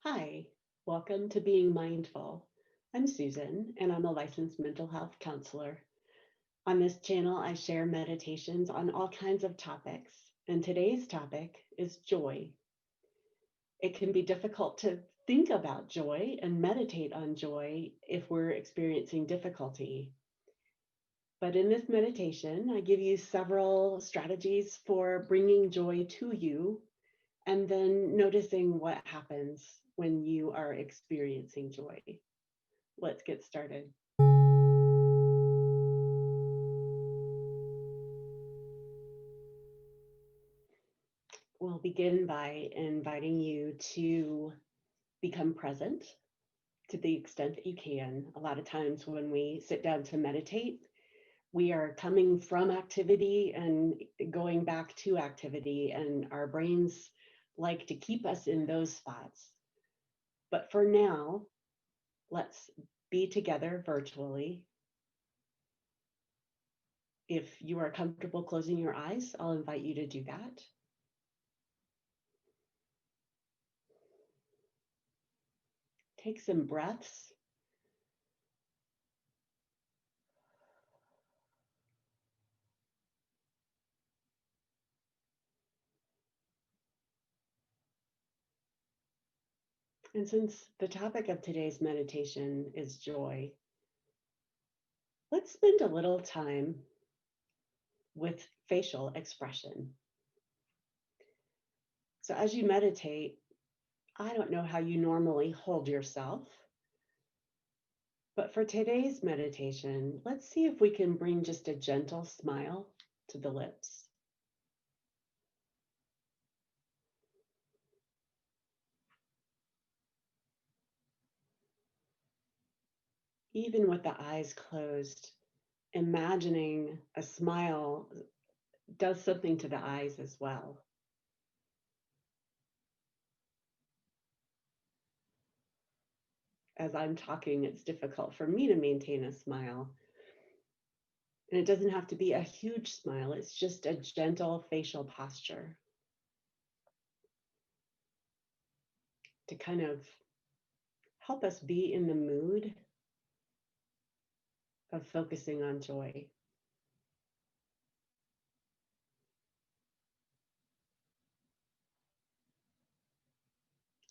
Hi, welcome to Being Mindful. I'm Susan, and I'm a licensed mental health counselor. On this channel, I share meditations on all kinds of topics, and today's topic is joy. It can be difficult to think about joy and meditate on joy if we're experiencing difficulty. But in this meditation, I give you several strategies for bringing joy to you and then noticing what happens when you are experiencing joy. Let's get started. We'll begin by inviting you to become present to the extent that you can. A lot of times when we sit down to meditate, we are coming from activity and going back to activity, and our brains like to keep us in those spots. But for now, let's be together virtually. If you are comfortable closing your eyes, I'll invite you to do that. Take some breaths. And since the topic of today's meditation is joy, let's spend a little time with facial expression. So as you meditate, I don't know how you normally hold yourself, but for today's meditation, let's see if we can bring just a gentle smile to the lips. Even with the eyes closed, imagining a smile does something to the eyes as well. As I'm talking, it's difficult for me to maintain a smile. And it doesn't have to be a huge smile, it's just a gentle facial posture to kind of help us be in the mood of focusing on joy.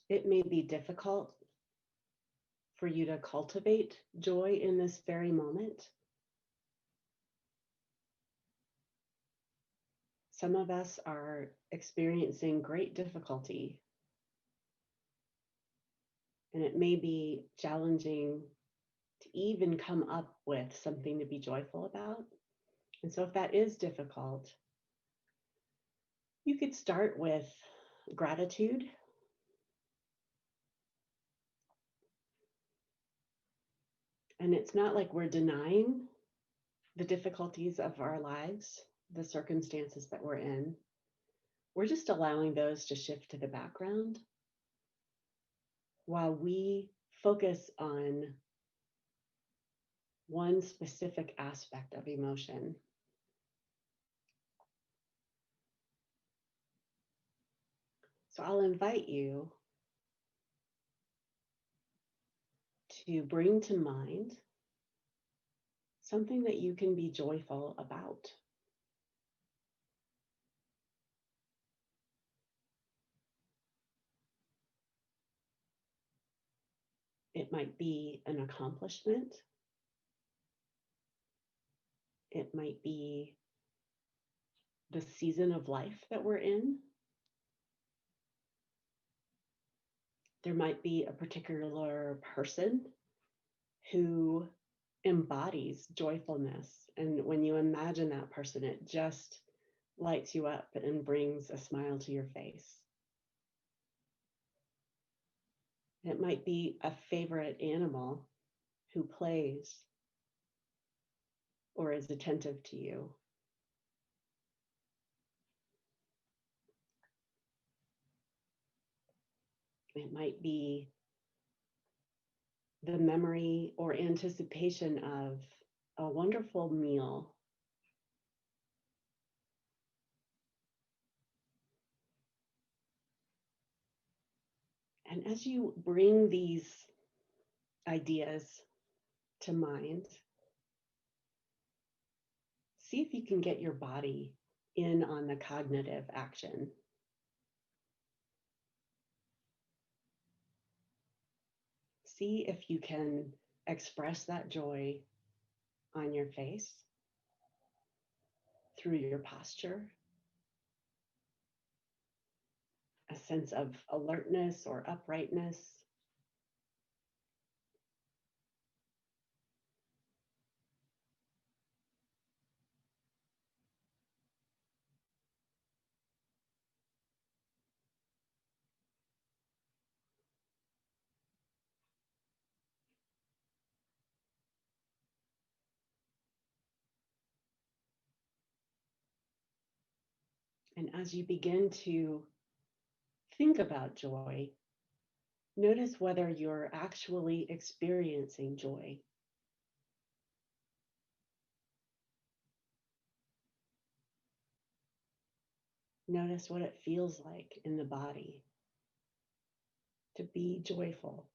It may be difficult for you to cultivate joy in this very moment. Some of us are experiencing great difficulty, and it may be challenging to even come up with something to be joyful about. And so, if that is difficult, you could start with gratitude. And it's not like we're denying the difficulties of our lives, the circumstances that we're in. We're just allowing those to shift to the background while we focus on one specific aspect of emotion. So I'll invite you to bring to mind something that you can be joyful about. It might be an accomplishment. It might be the season of life that we're in. There might be a particular person who embodies joyfulness. And when you imagine that person, it just lights you up and brings a smile to your face. It might be a favorite animal who plays or is attentive to you. It might be the memory or anticipation of a wonderful meal. And as you bring these ideas to mind, see if you can get your body in on the cognitive action. See if you can express that joy on your face through your posture, a sense of alertness or uprightness. And as you begin to think about joy, notice whether you're actually experiencing joy. Notice what it feels like in the body to be joyful.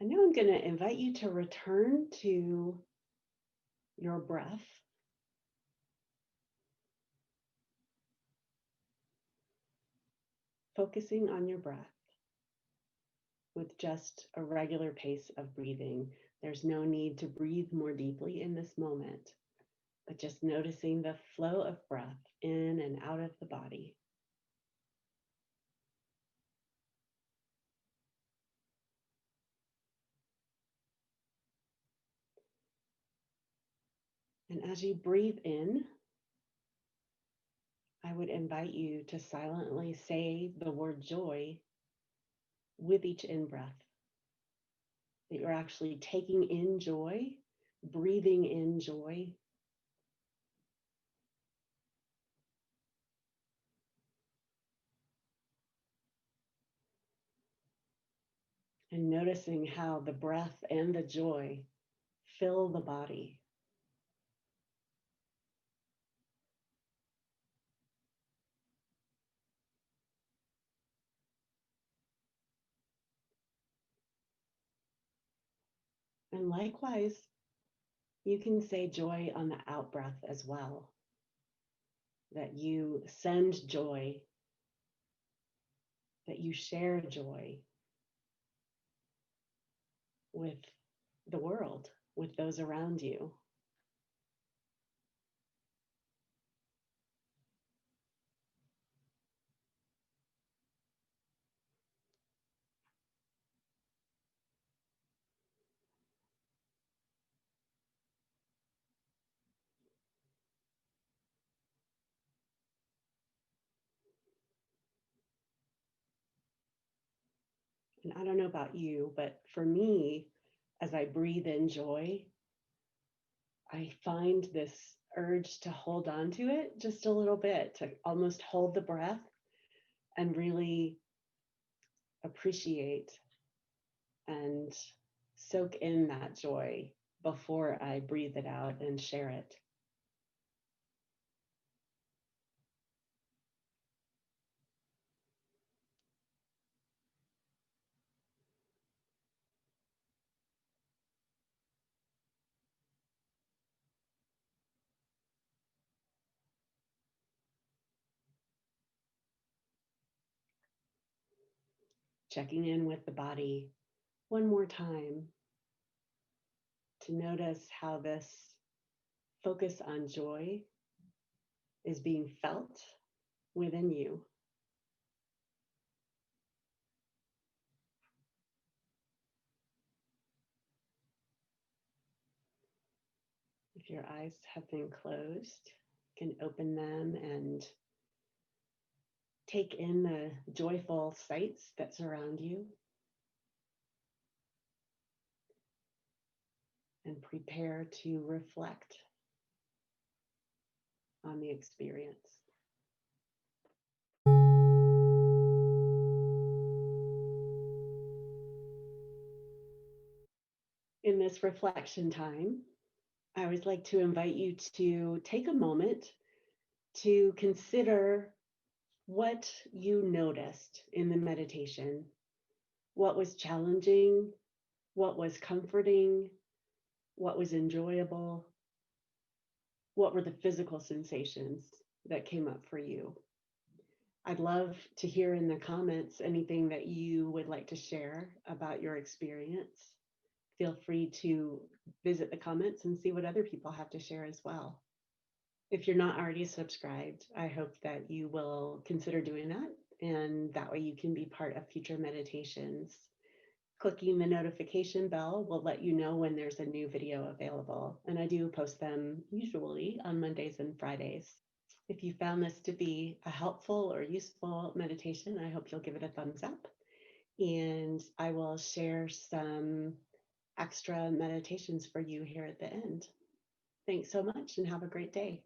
And now I'm going to invite you to return to your breath, focusing on your breath with just a regular pace of breathing. There's no need to breathe more deeply in this moment, but just noticing the flow of breath in and out of the body. And as you breathe in, I would invite you to silently say the word joy with each in breath, that you're actually taking in joy, breathing in joy. And noticing how the breath and the joy fill the body. And likewise, you can say joy on the out breath as well, that you send joy, that you share joy with the world, with those around you. And I don't know about you, but for me, as I breathe in joy, I find this urge to hold on to it just a little bit, to almost hold the breath and really appreciate and soak in that joy before I breathe it out and share it. Checking in with the body one more time to notice how this focus on joy is being felt within you. If your eyes have been closed, you can open them and take in the joyful sights that surround you. and prepare to reflect on the experience. In this reflection time, I always like to invite you to take a moment to consider what you noticed in the meditation. What was challenging? What was comforting? What was enjoyable? What were the physical sensations that came up for you? I'd love to hear in the comments anything that you would like to share about your experience. Feel free to visit the comments and see what other people have to share as well. If you're not already subscribed, I hope that you will consider doing that. And that way you can be part of future meditations. Clicking the notification bell will let you know when there's a new video available. And I do post them usually on Mondays and Fridays. If you found this to be a helpful or useful meditation, I hope you'll give it a thumbs up. And I will share some extra meditations for you here at the end. Thanks so much and have a great day.